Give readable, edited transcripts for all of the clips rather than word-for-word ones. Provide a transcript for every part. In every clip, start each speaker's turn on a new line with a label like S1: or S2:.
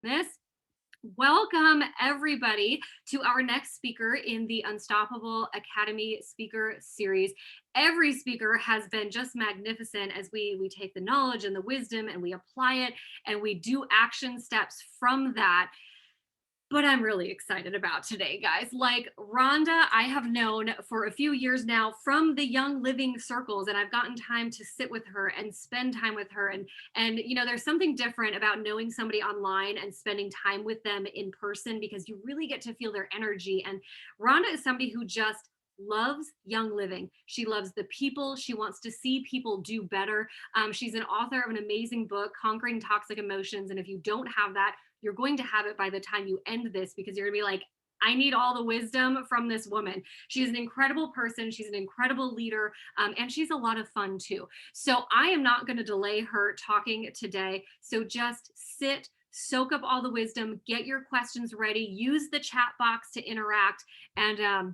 S1: This. Welcome, everybody, to our next speaker in the Unstoppable Academy Speaker Series. Every speaker has been just magnificent as we take the knowledge and the wisdom and we apply it and we do action steps from that. But I'm really excited about today, guys. Like Rhonda, I have known for a few years now from the Young Living circles, and I've gotten time to sit with her and spend time with her. And you know, there's something different about knowing somebody online and spending time with them in person because you really get to feel their energy. And Rhonda is somebody who just loves Young Living. She loves the people. She wants to see people do better. She's an author of an amazing book, Conquering Toxic Emotions. And if you don't have that, you're going to have it by the time you end this because you're gonna be like, I need all the wisdom from this woman. She's an incredible person. She's an incredible leader, and she's a lot of fun too. So I am not going to delay her talking today. So just sit, soak up all the wisdom, get your questions ready, use the chat box to interact. And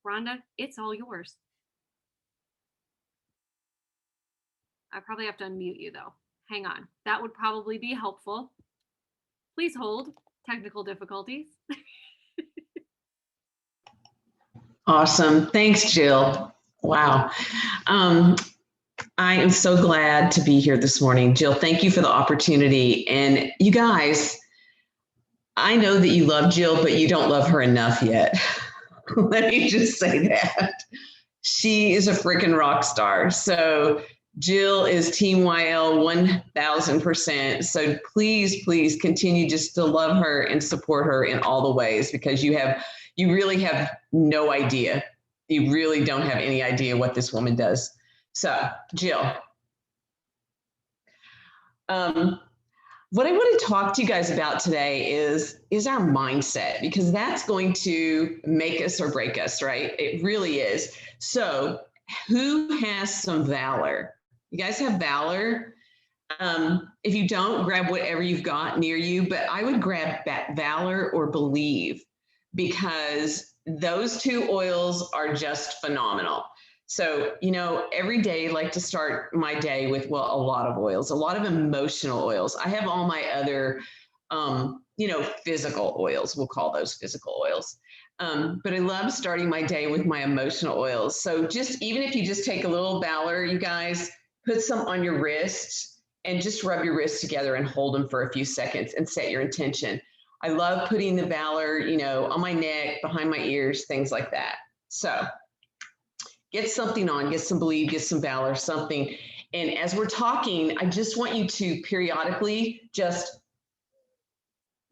S1: Rhonda, it's all yours. I probably have to unmute you though. Hang on. That would probably be helpful. Please hold. Technical difficulties.
S2: Awesome. Thanks, Jill. Wow. I am so glad to be here this morning. Jill, thank you for the opportunity. And you guys, I know that you love Jill, but you don't love her enough yet. Let me just say that. She is a freaking rock star. So Jill is Team YL 1000%. So please continue just to love her and support her in all the ways because you really have no idea. You really don't have any idea what this woman does. So Jill, what I want to talk to you guys about today is our mindset, because that's going to make us or break us, right? It really is. So who has some valor? You guys have valor? If you don't, grab whatever you've got near you, but I would grab that valor or believe, because those two oils are just phenomenal. So, you know, every day I like to start my day with, well, a lot of oils, a lot of emotional oils. I have all my other, physical oils. We'll call those physical oils. But I love starting my day with my emotional oils. So just, even if you just take a little valor, you guys, put some on your wrists and just rub your wrists together and hold them for a few seconds and set your intention. I love putting the valor, on my neck, behind my ears, things like that. So get something on, get some believe, get some valor, something. And as we're talking, I just want you to periodically just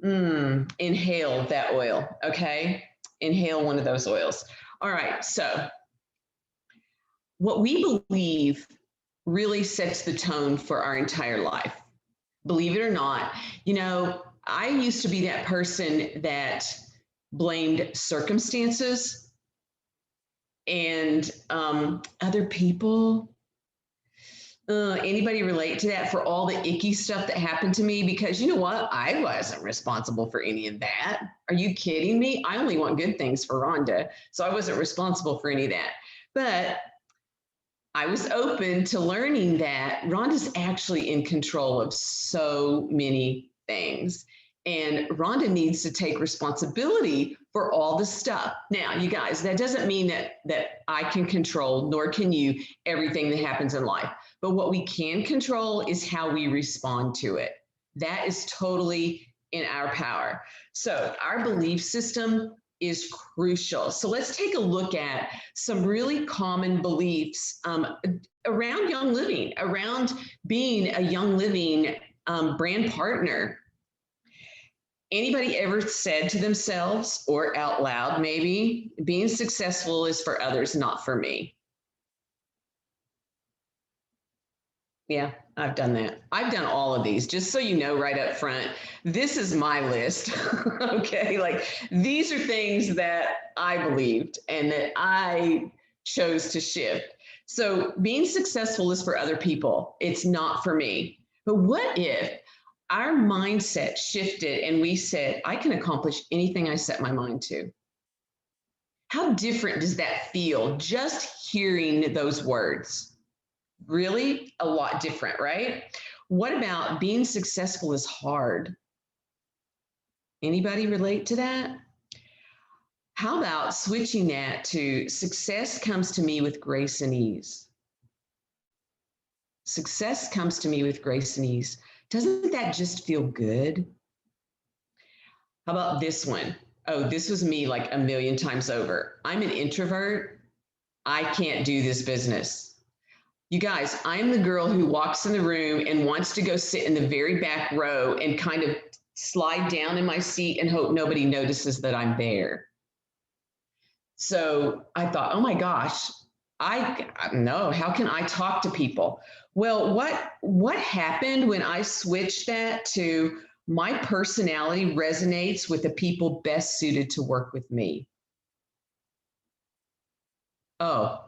S2: inhale that oil, okay? Inhale one of those oils. All right, so what we believe really sets the tone for our entire life. Believe it or not, I used to be that person that blamed circumstances and other people. Anybody relate to that for all the icky stuff that happened to me? Because you know what? I wasn't responsible for any of that. Are you kidding me? I only want good things for Rhonda, so I wasn't responsible for any of that. But I was open to learning that Rhonda's actually in control of so many things. And Rhonda needs to take responsibility for all the stuff. Now, you guys, that doesn't mean that I can control, nor can you, everything that happens in life. But what we can control is how we respond to it. That is totally in our power. So our belief system is crucial. So let's take a look at some really common beliefs around Young Living, around being a Young Living brand partner. Anybody ever said to themselves or out loud, maybe, being successful is for others, not for me? Yeah, I've done that. I've done all of these, just so you know right up front. This is my list, okay? Like, these are things that I believed and that I chose to shift. So being successful is for other people. It's not for me. But what if our mindset shifted and we said, I can accomplish anything I set my mind to? How different does that feel just hearing those words? Really a lot different, right? What about being successful is hard? Anybody relate to that? How about switching that to success comes to me with grace and ease? Success comes to me with grace and ease. Doesn't that just feel good? How about this one? Oh, this was me like a million times over. I'm an introvert. I can't do this business. You guys, I'm the girl who walks in the room and wants to go sit in the very back row and kind of slide down in my seat and hope nobody notices that I'm there. So I thought, oh my gosh, I no, how can I talk to people? Well, what happened when I switched that to my personality resonates with the people best suited to work with me? Oh,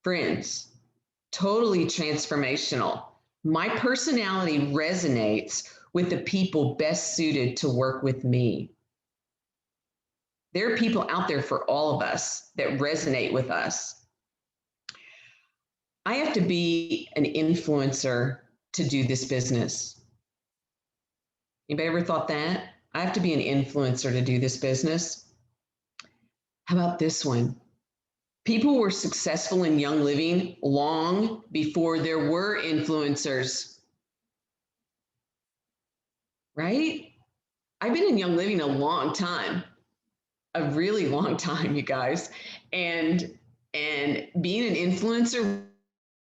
S2: friends, totally transformational. My personality resonates with the people best suited to work with me. There are people out there for all of us that resonate with us. I have to be an influencer to do this business. Anybody ever thought that? I have to be an influencer to do this business. How about this one? People were successful in Young Living long before there were influencers, right? I've been in Young Living a long time, a really long time, you guys. And being an influencer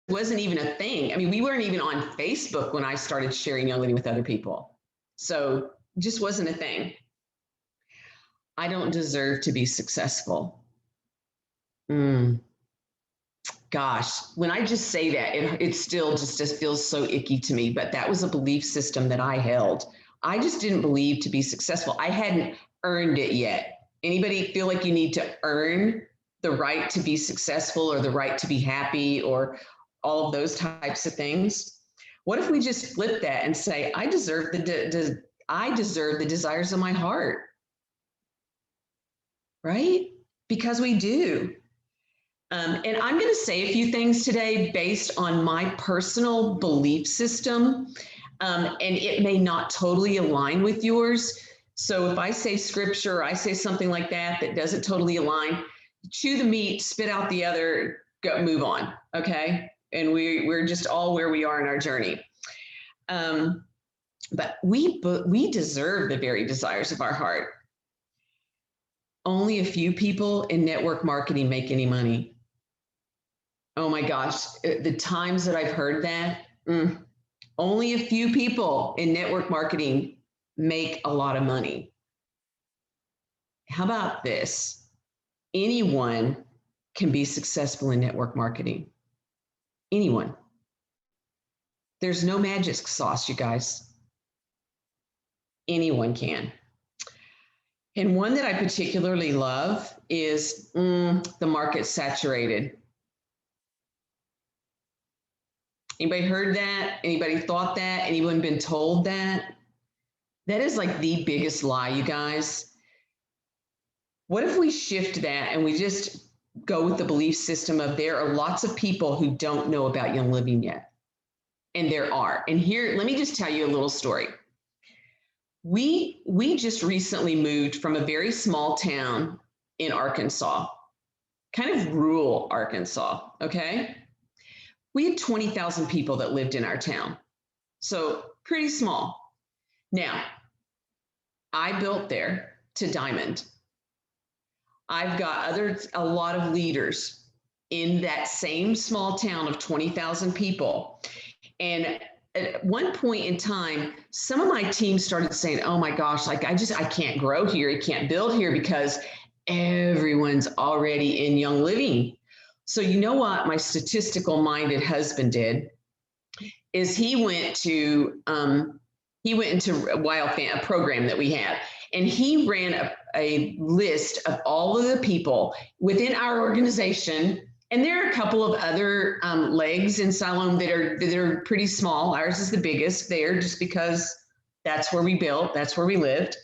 S2: wasn't even a thing. I mean, we weren't even on Facebook when I started sharing Young Living with other people. So just wasn't a thing. I don't deserve to be successful. Gosh, when I just say that, it still just feels so icky to me. But that was a belief system that I held. I just didn't believe to be successful. I hadn't earned it yet. Anybody feel like you need to earn the right to be successful or the right to be happy or all of those types of things? What if we just flip that and say, I deserve the desires of my heart, right? Because we do. And I'm going to say a few things today based on my personal belief system, and it may not totally align with yours. So if I say scripture, or I say something like that that doesn't totally align, chew the meat, spit out the other, go move on, okay? And we're just all where we are in our journey. But we deserve the very desires of our heart. Only a few people in network marketing make any money. Oh my gosh, the times that I've heard that, only a few people in network marketing make a lot of money. How about this? Anyone can be successful in network marketing. Anyone. There's no magic sauce, you guys. Anyone can. And one that I particularly love is the market saturated. Anybody heard that? Anybody thought that? Anyone been told that? That is like the biggest lie, you guys. What if we shift that and we just go with the belief system of there are lots of people who don't know about Young Living yet? And there are. And here, let me just tell you a little story. We just recently moved from a very small town in Arkansas, kind of rural Arkansas, okay? We had 20,000 people that lived in our town. So pretty small. Now, I built there to diamond. I've got a lot of leaders in that same small town of 20,000 people. And at one point in time, some of my team started saying, oh my gosh, like I can't grow here. I can't build here because everyone's already in Young Living. So you know what my statistical minded husband did is he went into a program that we have, and he ran a list of all of the people within our organization. And there are a couple of other legs in Siloam that are pretty small. Ours is the biggest there just because that's where we built, that's where we lived.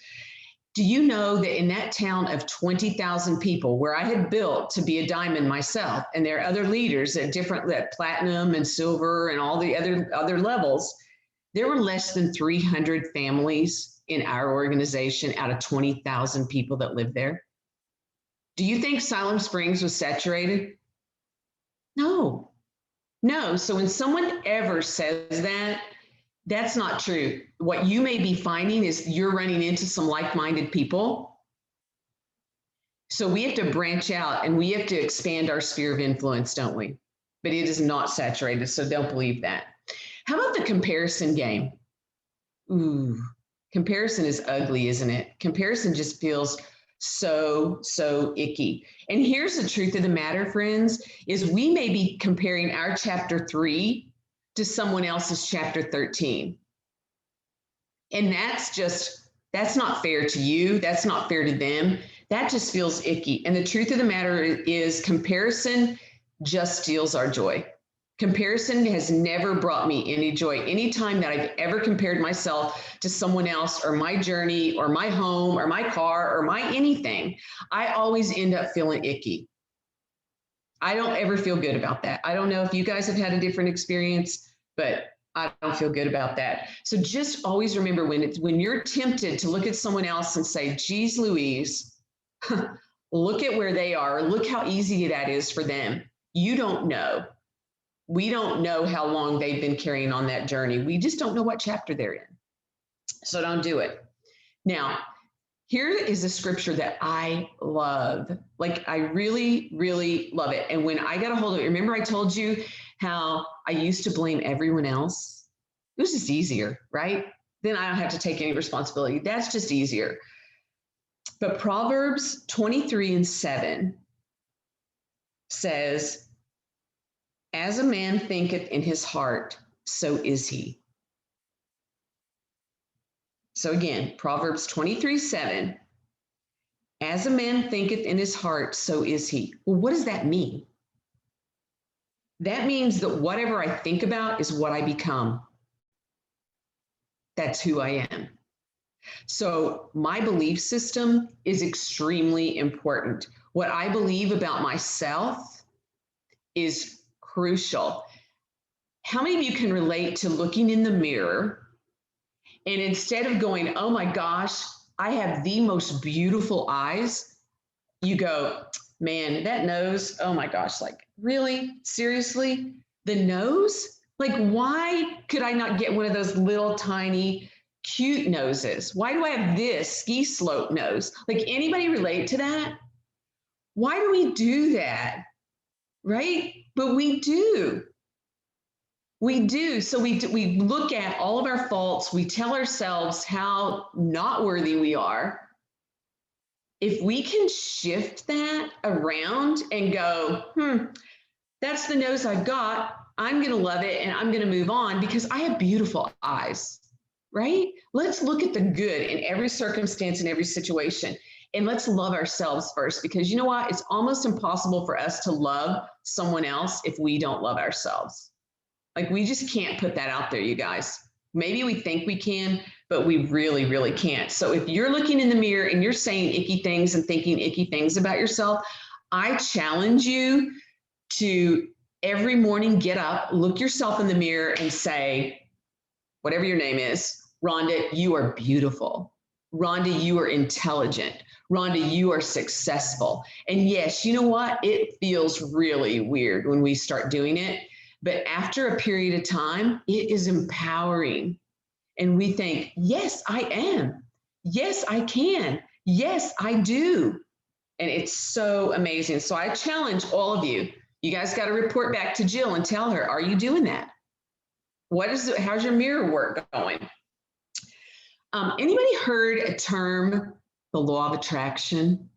S2: Do you know that in that town of 20,000 people where I had built to be a diamond myself, and there are other leaders at different platinum and silver and all the other levels, there were less than 300 families in our organization out of 20,000 people that live there? Do you think Siloam Springs was saturated? No, no. So when someone ever says that, that's not true. What you may be finding is you're running into some like-minded people. So we have to branch out and we have to expand our sphere of influence, don't we? But it is not saturated, so don't believe that. How about the comparison game? Ooh, comparison is ugly, isn't it? Comparison just feels so icky. And here's the truth of the matter, friends, is we may be comparing our chapter 3 to someone else's chapter 13. And that's not fair to you. That's not fair to them. That just feels icky. And the truth of the matter is comparison just steals our joy. Comparison has never brought me any joy. Anytime that I've ever compared myself to someone else or my journey or my home or my car or my anything, I always end up feeling icky. I don't ever feel good about that. I don't know if you guys have had a different experience, but I don't feel good about that. So just always remember when you're tempted to look at someone else and say, geez, Louise, look at where they are. Look how easy that is for them. You don't know. We don't know how long they've been carrying on that journey. We just don't know what chapter they're in. So don't do it. Now, here is a scripture that I love. Like, I really, really love it. And when I got a hold of it, remember I told you how I used to blame everyone else? It was just easier, right? Then I don't have to take any responsibility. That's just easier. But Proverbs 23:7 says, as a man thinketh in his heart, so is he. So again, Proverbs 23:7, as a man thinketh in his heart, so is he. Well, what does that mean? That means that whatever I think about is what I become. That's who I am. So my belief system is extremely important. What I believe about myself is crucial. How many of you can relate to looking in the mirror and instead of going, oh my gosh, I have the most beautiful eyes, you go, man, that nose, oh my gosh, like really, seriously, the nose? Like, why could I not get one of those little tiny cute noses? Why do I have this ski slope nose? Like, anybody relate to that? Why do we do that? Right? But we do. We do. So we look at all of our faults. We tell ourselves how not worthy we are. If we can shift that around and go, that's the nose I've got. I'm going to love it and I'm going to move on because I have beautiful eyes, right? Let's look at the good in every circumstance and every situation. And let's love ourselves first, because you know what? It's almost impossible for us to love someone else if we don't love ourselves. Like, we just can't put that out there, you guys. Maybe we think we can, but we really, really can't. So if you're looking in the mirror and you're saying icky things and thinking icky things about yourself, I challenge you to every morning get up, look yourself in the mirror and say, whatever your name is, Rhonda, you are beautiful. Rhonda, you are intelligent. Rhonda, you are successful. And yes, you know what? It feels really weird when we start doing it. But after a period of time, it is empowering. And we think, yes, I am. Yes, I can. Yes, I do. And it's so amazing. So I challenge all of you. You guys got to report back to Jill and tell her, are you doing that? How's your mirror work going? Anybody heard a term, the law of attraction?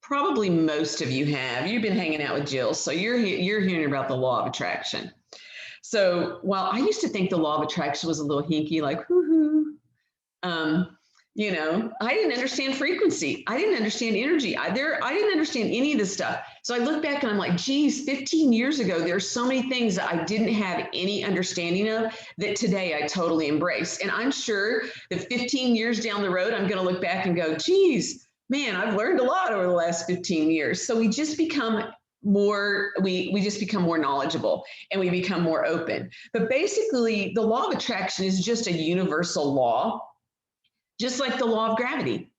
S2: Probably most of you have. You've been hanging out with Jill, so you're hearing about the law of attraction. So while I used to think the law of attraction was a little hinky, like whoo-hoo, you know, I didn't understand frequency. I didn't understand energy. I didn't understand any of this stuff. So I look back and I'm like, geez, 15 years ago, there's so many things that I didn't have any understanding of that today I totally embrace. And I'm sure that 15 years down the road, I'm going to look back and go, geez, man, I've learned a lot over the last 15 years. So we just become more, we just become more knowledgeable and we become more open. But basically, the law of attraction is just a universal law. Just like the law of gravity.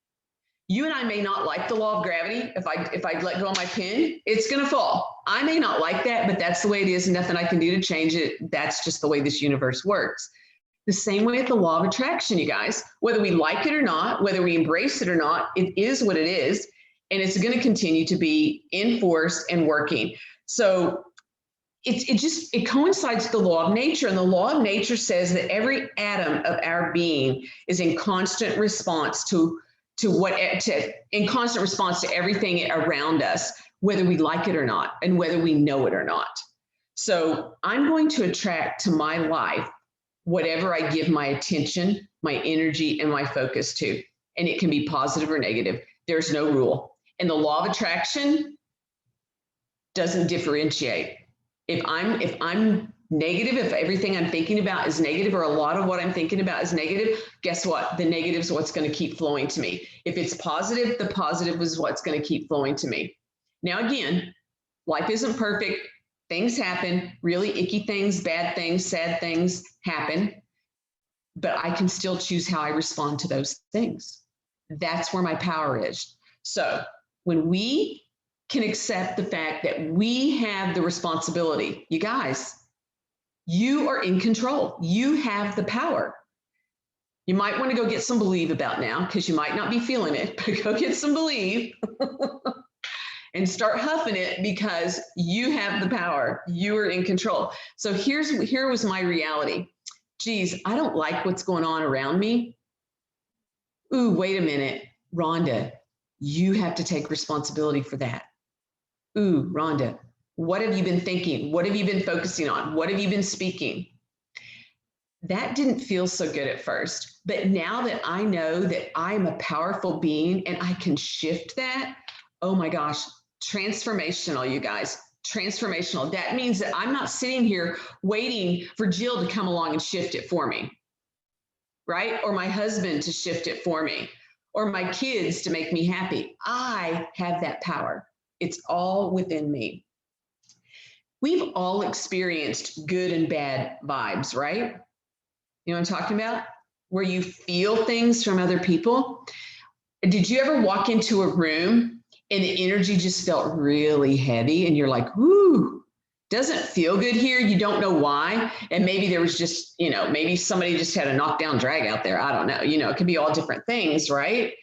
S2: You and I may not like the law of gravity. If I let go of my pen, it's going to fall. I may not like that, but that's the way it is. Nothing I can do to change it. That's just the way this universe works. The same way with the law of attraction, you guys, whether we like it or not, whether we embrace it or not, it is what it is. And it's going to continue to be enforced and working. So it coincides with the law of nature. And the law of nature says that every atom of our being is in constant response to everything around us, whether we like it or not, and whether we know it or not. So I'm going to attract to my life whatever I give my attention, my energy, and my focus to. And it can be positive or negative. There's no rule. And the law of attraction doesn't differentiate. If I'm negative, if everything I'm thinking about is negative, or a lot of what I'm thinking about is negative, guess what? The negative is what's going to keep flowing to me. If it's positive, the positive is what's going to keep flowing to me. Now, again, life isn't perfect. Things happen, really icky things, bad things, sad things happen, but I can still choose how I respond to those things. That's where my power is. So when we can accept the fact that we have the responsibility, you guys, you are in control. You have the power. You might want to go get some believe about now, because you might not be feeling it, but go get some believe and start huffing it, because you have the power. You are in control. So here was my reality. Geez, I don't like what's going on around me. Ooh, wait a minute, Rhonda, you have to take responsibility for that. Ooh, Rhonda, what have you been thinking? What have you been focusing on? What have you been speaking? That didn't feel so good at first, but now that I know that I'm a powerful being and I can shift that, oh my gosh, transformational, you guys, transformational. That means that I'm not sitting here waiting for Jill to come along and shift it for me, right? Or my husband to shift it for me, or my kids to make me happy. I have that power. It's all within me. We've all experienced good and bad vibes, right? You know what I'm talking about? Where you feel things from other people. Did you ever walk into a room and the energy just felt really heavy and you're like, whoo, doesn't feel good here. You don't know why. And maybe there was just, maybe somebody just had a knockdown drag out there. I don't know. It could be all different things, right?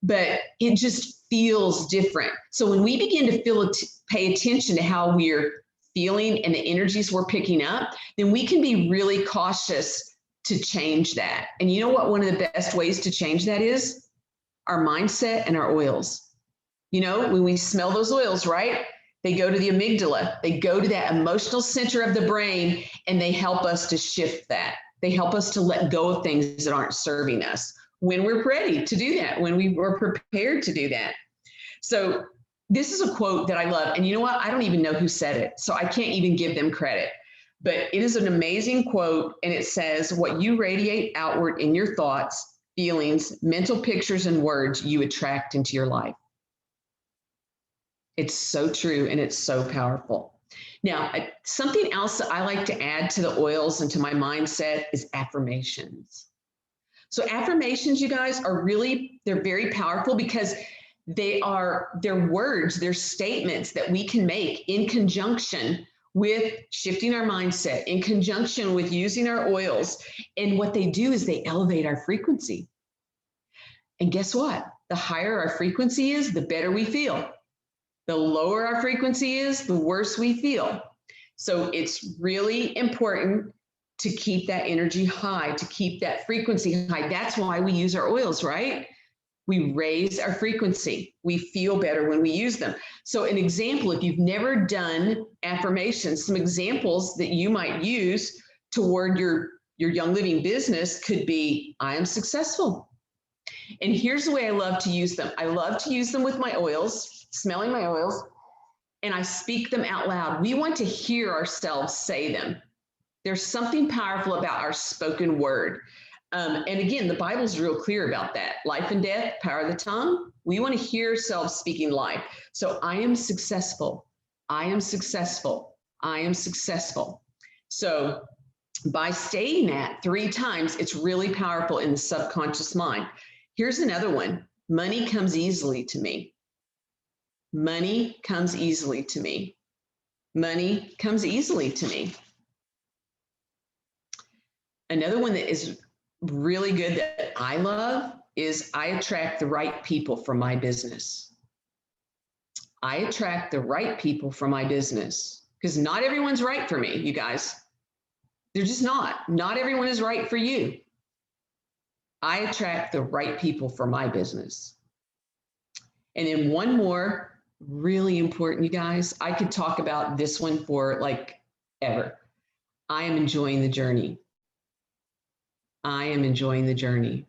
S2: But it just feels different. So when we begin to pay attention to how we're feeling and the energies we're picking up, then we can be really cautious to change that. And you know what one of the best ways to change that is? Our mindset and our oils. When we smell those oils, right? They go to the amygdala. They go to that emotional center of the brain, and they help us to shift that. They help us to let go of things that aren't serving us when we're ready to do that, when we were prepared to do that. So this is a quote that I love. And you know what? I don't even know who said it, so I can't even give them credit. But it is an amazing quote, and it says, what you radiate outward in your thoughts, feelings, mental pictures, and words, you attract into your life. It's so true, and it's so powerful. Now, something else that I like to add to the oils and to my mindset is affirmations. So affirmations, you guys, they're very powerful because they're words, they're statements that we can make in conjunction with shifting our mindset, in conjunction with using our oils. And what they do is they elevate our frequency. And guess what? The higher our frequency is, the better we feel. The lower our frequency is, the worse we feel. So it's really important to keep that energy high, to keep that frequency high. That's why we use our oils, right? We raise our frequency. We feel better when we use them. So an example, if you've never done affirmations, some examples that you might use toward your Young Living business could be, I am successful. And here's the way I love to use them. I love to use them with my oils, smelling my oils, and I speak them out loud. We want to hear ourselves say them. There's something powerful about our spoken word. And again, the Bible's real clear about that. Life and death, power of the tongue. We want to hear ourselves speaking life. So I am successful. I am successful. I am successful. So by stating that 3 times, it's really powerful in the subconscious mind. Here's another one. Money comes easily to me. Money comes easily to me. Money comes easily to me. Another one that is really good that I love is I attract the right people for my business. I attract the right people for my business because not everyone's right for me, you guys. They're just not. Not everyone is right for you. I attract the right people for my business. And then one more, really important, you guys. I could talk about this one for like ever. I am enjoying the journey. I am enjoying the journey.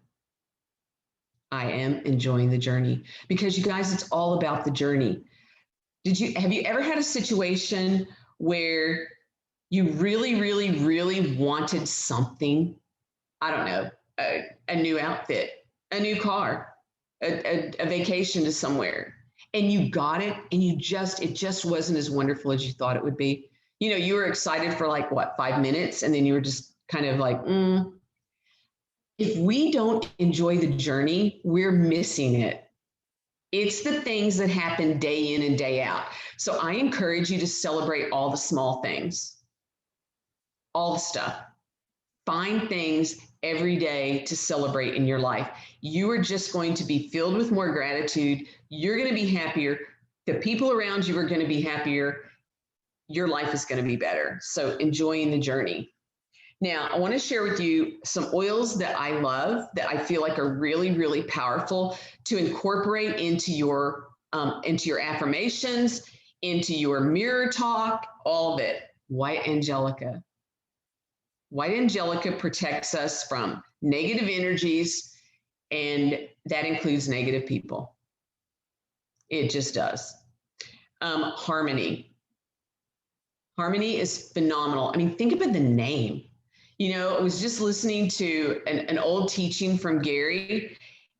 S2: I am enjoying the journey because you guys, it's all about the journey. Have you ever had a situation where you really, really, really wanted something? I don't know, a new outfit, a new car, a vacation to somewhere, and you got it, and it just wasn't as wonderful as you thought it would be. You know, you were excited for like what, 5 minutes, and then you were just kind of like, If we don't enjoy the journey, we're missing it. It's the things that happen day in and day out. So I encourage you to celebrate all the small things, all the stuff. Find things every day to celebrate in your life. You are just going to be filled with more gratitude. You're going to be happier. The people around you are going to be happier. Your life is going to be better. So enjoying the journey. Now, I want to share with you some oils that I love that I feel like are really, really powerful to incorporate into your affirmations, into your mirror talk, all of it. White Angelica. White Angelica protects us from negative energies, and that includes negative people. It just does. Harmony. Harmony is phenomenal. I mean, think about the name. You know, I was just listening to an old teaching from Gary,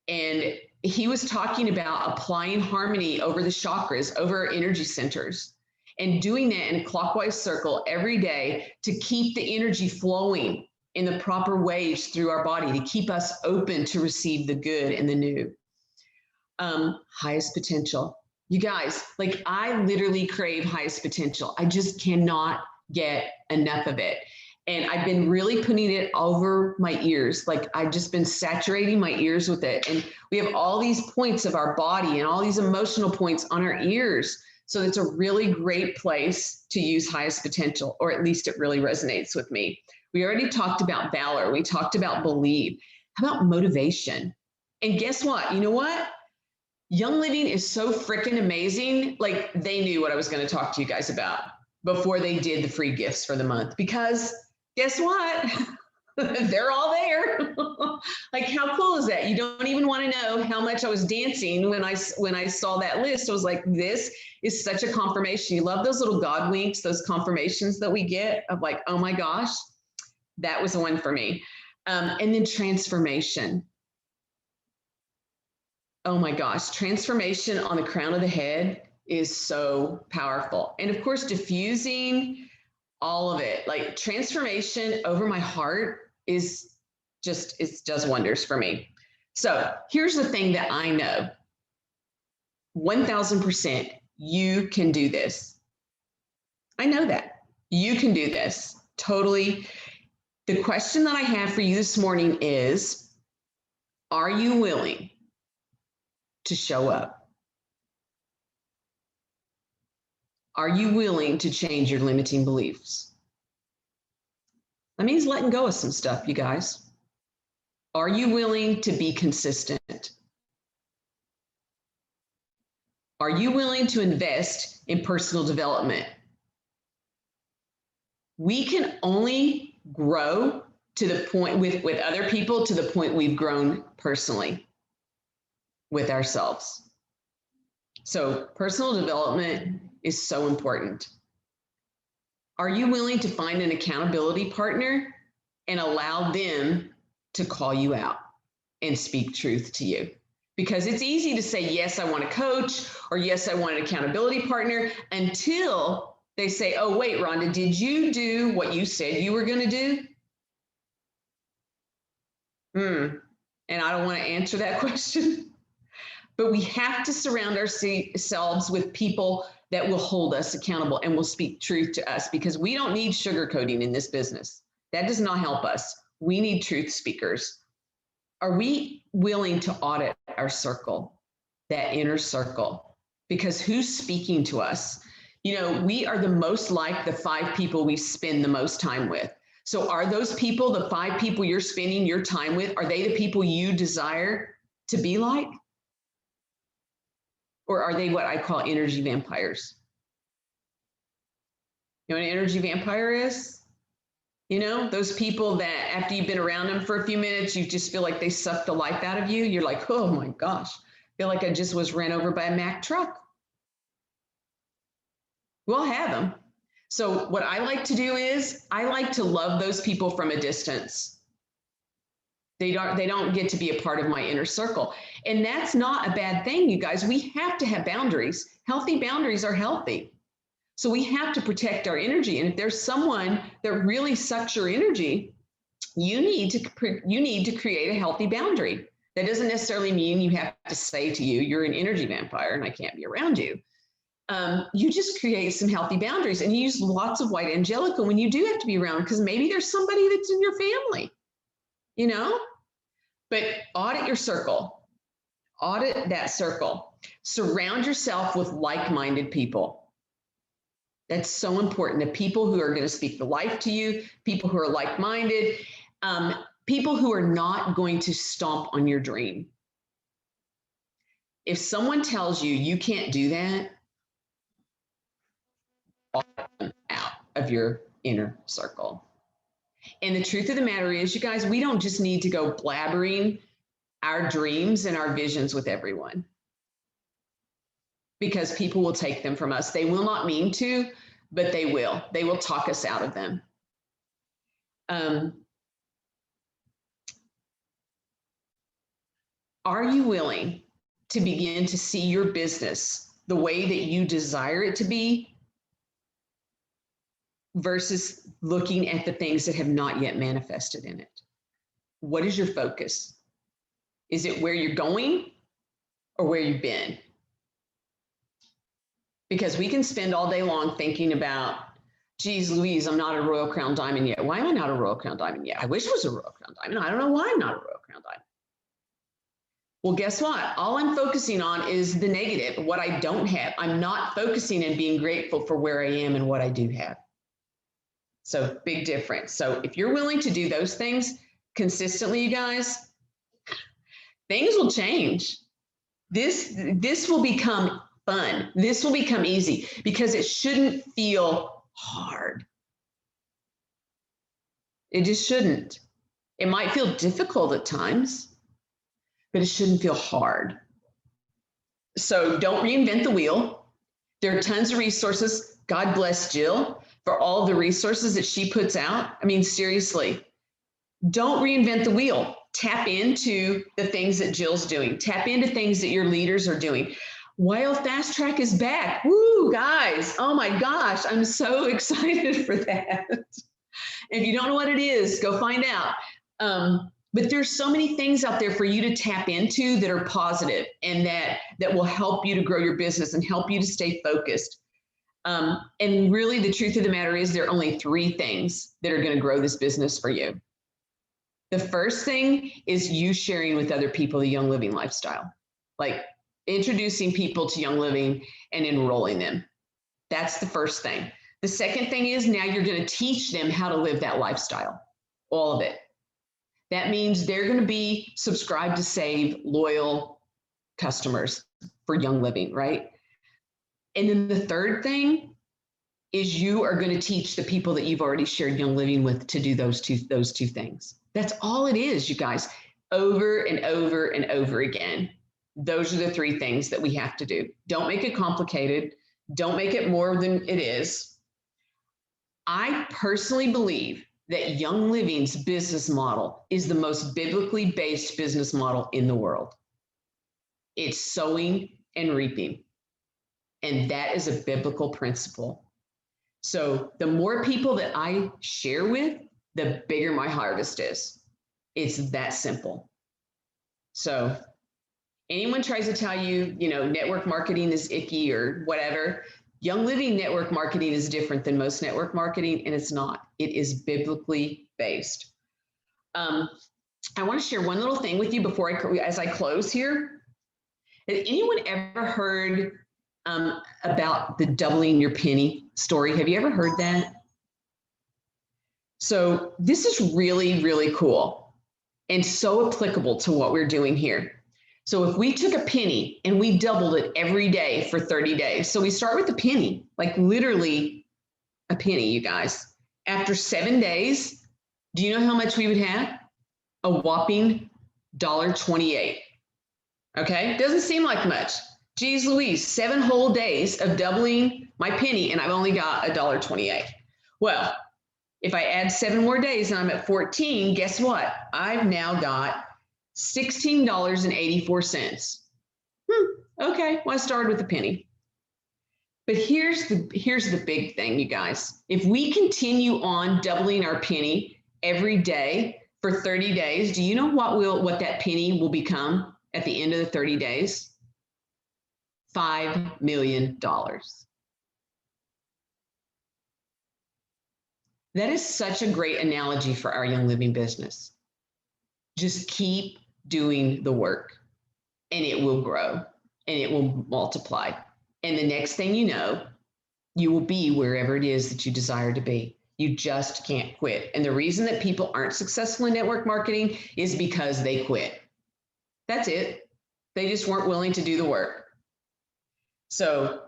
S2: and he was talking about applying harmony over the chakras, over our energy centers, and doing that in a clockwise circle every day to keep the energy flowing in the proper ways through our body, to keep us open to receive the good and the new. Highest potential. You guys, like I literally crave highest potential. I just cannot get enough of it. And I've been really putting it over my ears. Like I've just been saturating my ears with it. And we have all these points of our body and all these emotional points on our ears. So it's a really great place to use highest potential, or at least it really resonates with me. We already talked about valor. We talked about believe. How about motivation? And guess what? You know what? Young Living is so freaking amazing. Like they knew what I was going to talk to you guys about before they did the free gifts for the month, because guess what? They're all there. Like, how cool is that? You don't even want to know how much I was dancing when I saw that list. I was like, this is such a confirmation. You love those little God winks, those confirmations that we get of like, oh my gosh, that was the one for me. And then transformation. Oh my gosh, transformation on the crown of the head is so powerful. And of course, diffusing, all of it, like transformation over my heart is just, it does wonders for me. So here's the thing that I know, 1000%, you can do this. I know that you can do this totally. The question that I have for you this morning is, are you willing to show up? Are you willing to change your limiting beliefs? That means letting go of some stuff, you guys. Are you willing to be consistent? Are you willing to invest in personal development? We can only grow to the point with other people to the point we've grown personally with ourselves. So personal development is so important. Are you willing to find an accountability partner and allow them to call you out and speak truth to you? Because it's easy to say, yes, I want a coach, or yes, I want an accountability partner, until they say, oh, wait, Rhonda, did you do what you said you were going to do? And I don't want to answer that question. But we have to surround ourselves with people that will hold us accountable and will speak truth to us, because we don't need sugarcoating in this business. That does not help us. We need truth speakers. Are we willing to audit our circle, that inner circle? Because who's speaking to us? You know, we are the most like the 5 people we spend the most time with. So are those people, the 5 people you're spending your time with, are they the people you desire to be like? Or are they what I call energy vampires? You know what an energy vampire is? You know, those people that after you've been around them for a few minutes, you just feel like they suck the life out of you. You're like, oh my gosh, I feel like I just was ran over by a Mack truck. We'll have them. So what I like to do is I like to love those people from a distance. They don't get to be a part of my inner circle. And that's not a bad thing, you guys. We have to have boundaries. Healthy boundaries are healthy. So we have to protect our energy. And if there's someone that really sucks your energy, you need to create a healthy boundary. That doesn't necessarily mean you have to say to you, you're an energy vampire and I can't be around you. You just create some healthy boundaries, and you use lots of white angelica when you do have to be around, because maybe there's somebody that's in your family, you know? But audit your circle, audit that circle. Surround yourself with like-minded people. That's so important. The people who are going to speak the life to you, people who are like-minded, people who are not going to stomp on your dream. If someone tells you you can't do that, audit them out of your inner circle. And the truth of the matter is, you guys, we don't just need to go blabbering our dreams and our visions with everyone, because people will take them from us. They will not mean to, but they will. They will talk us out of them. Are you willing to begin to see your business the way that you desire it to be, versus looking at the things that have not yet manifested in it? What is your focus? Is it where you're going or where you've been? Because we can spend all day long thinking about, geez Louise, I'm not a Royal Crown Diamond yet. Why am I not a Royal Crown Diamond yet? I wish I was a Royal Crown Diamond. I don't know why I'm not a Royal Crown Diamond. Well, guess what? All I'm focusing on is the negative, what I don't have. I'm not focusing and being grateful for where I am and what I do have. So big difference. So if you're willing to do those things consistently, you guys, things will change. This will become fun. This will become easy, because it shouldn't feel hard. It just shouldn't. It might feel difficult at times, but it shouldn't feel hard. So don't reinvent the wheel. There are tons of resources. God bless Jill for all the resources that she puts out. I mean, seriously, don't reinvent the wheel. Tap into the things that Jill's doing. Tap into things that your leaders are doing. While Fast Track is back. Woo, guys. Oh my gosh, I'm so excited for that. If you don't know what it is, go find out. But there's so many things out there for you to tap into that are positive and that will help you to grow your business and help you to stay focused. And really, the truth of the matter is, there are only 3 things that are going to grow this business for you. The first thing is you sharing with other people the Young Living lifestyle, like introducing people to Young Living and enrolling them. That's the first thing. The second thing is, now you're going to teach them how to live that lifestyle, all of it. That means they're going to be subscribed to save, loyal customers for Young Living, right? And then the third thing is, you are going to teach the people that you've already shared Young Living with to do those two things. That's all it is, you guys, over and over and over again. Those are the 3 things that we have to do. Don't make it complicated. Don't make it more than it is. I personally believe that Young Living's business model is the most biblically based business model in the world. It's sowing and reaping. And that is a biblical principle. So the more people that I share with, the bigger my harvest is. It's that simple. So anyone tries to tell you, network marketing is icky or whatever, Young Living network marketing is different than most network marketing, and it's not. It is biblically based. I want to share one little thing with you as I close here. Has anyone ever heard about the doubling your penny story? Have you ever heard that? So this is really, really cool and so applicable to what we're doing here. So if we took a penny and we doubled it every day for 30 days, so we start with a penny, like literally a penny, you guys. After 7 days, do you know how much we would have? A whopping $1.28. Okay, doesn't seem like much. Geez Louise, 7 whole days of doubling my penny and I've only got $1.28. Well, if I add 7 more days and I'm at 14, guess what? I've now got $16.84. Okay, well, I started with a penny. But here's the big thing, you guys. If we continue on doubling our penny every day for 30 days, do you know what that penny will become at the end of the 30 days? $5 million. That is such a great analogy for our Young Living business. Just keep doing the work and it will grow and it will multiply. And the next thing you know, you will be wherever it is that you desire to be. You just can't quit. And the reason that people aren't successful in network marketing is because they quit. That's it. They just weren't willing to do the work. So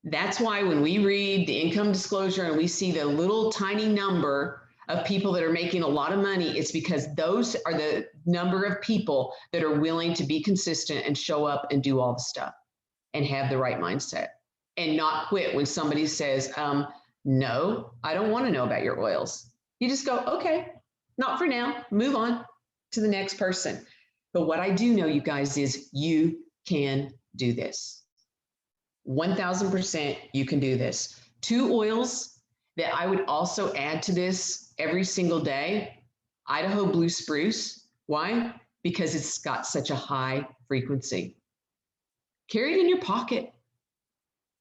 S2: that's why when we read the income disclosure and we see the little tiny number of people that are making a lot of money, it's because those are the number of people that are willing to be consistent and show up and do all the stuff and have the right mindset and not quit when somebody says, no, I don't want to know about your oils. You just go, okay, not for now, move on to the next person. But what I do know, you guys, is you can do this. 1000% you can do this. 2 oils that I would also add to this every single day: Idaho Blue Spruce. Why? Because it's got such a high frequency. Carry it in your pocket.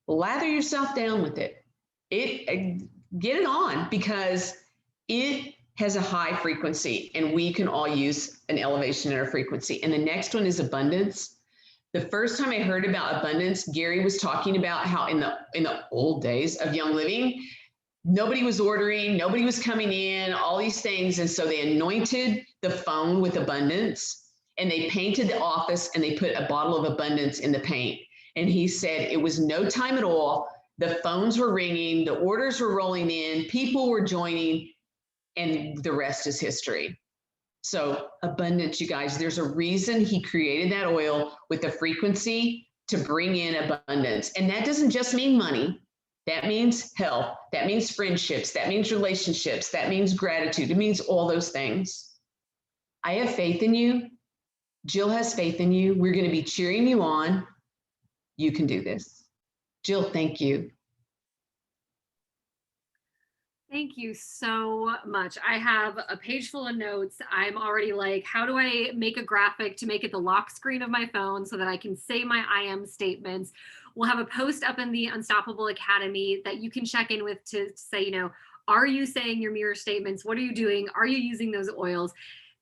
S2: Lather yourself down with it. Get it on, because it has a high frequency and we can all use an elevation in our frequency. And the next one is abundance. The first time I heard about abundance, Gary was talking about how in the old days of Young Living, nobody was ordering, nobody was coming in, all these things. And so they anointed the phone with abundance and they painted the office and they put a bottle of abundance in the paint. And he said it was no time at all. The phones were ringing, the orders were rolling in, people were joining, and the rest is history. So abundance, you guys, there's a reason he created that oil with the frequency to bring in abundance. And that doesn't just mean money. That means health. That means friendships. That means relationships. That means gratitude. It means all those things. I have faith in you. Jill has faith in you. We're going to be cheering you on. You can do this. Jill, thank you.
S1: Thank you so much. I have a page full of notes. I'm already like, how do I make a graphic to make it the lock screen of my phone so that I can say my I am statements? We'll have a post up in the Unstoppable Academy that you can check in with to say, are you saying your mirror statements? What are you doing? Are you using those oils?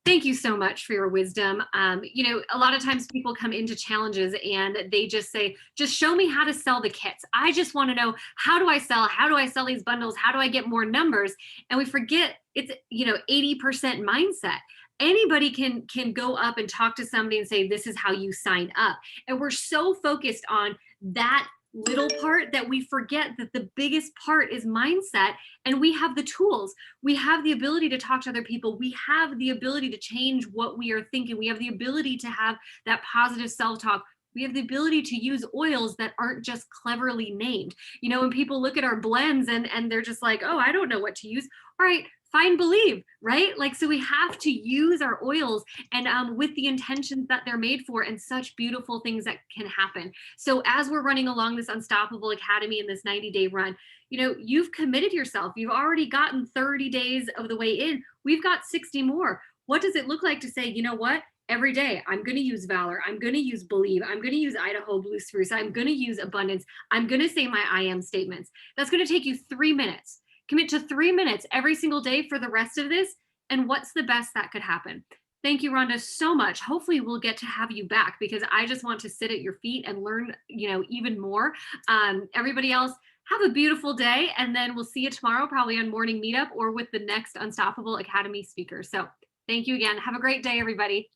S1: Thank you so much for your wisdom. A lot of times people come into challenges and they just say, just show me how to sell the kits. I just want to know, how do I sell these bundles? How do I get more numbers? And we forget it's, 80% mindset. Anybody can go up and talk to somebody and say, this is how you sign up. And we're so focused on that little part that we forget that the biggest part is mindset. And we have the tools. We have the ability to talk to other people. We have the ability to change what we are thinking. We have the ability to have that positive self-talk. We have the ability to use oils that aren't just cleverly named. When people look at our blends and they're just like, oh, I don't know what to use. All right, find believe, right? So we have to use our oils and with the intentions that they're made for, and such beautiful things that can happen. So as we're running along this Unstoppable Academy in this 90-day run, you've committed yourself. You've already gotten 30 days of the way in. We've got 60 more. What does it look like to say, you know what? every day. I'm going to use valor. I'm going to use believe. I'm going to use Idaho blue spruce. I'm going to use abundance. I'm going to say my I am statements. That's going to take you 3 minutes. Commit to 3 minutes every single day for the rest of this. And what's the best that could happen? Thank you, Rhonda, so much. Hopefully we'll get to have you back because I just want to sit at your feet and learn, even more. Everybody else, have a beautiful day. And then we'll see you tomorrow, probably on Morning Meetup or with the next Unstoppable Academy speaker. So thank you again. Have a great day, everybody.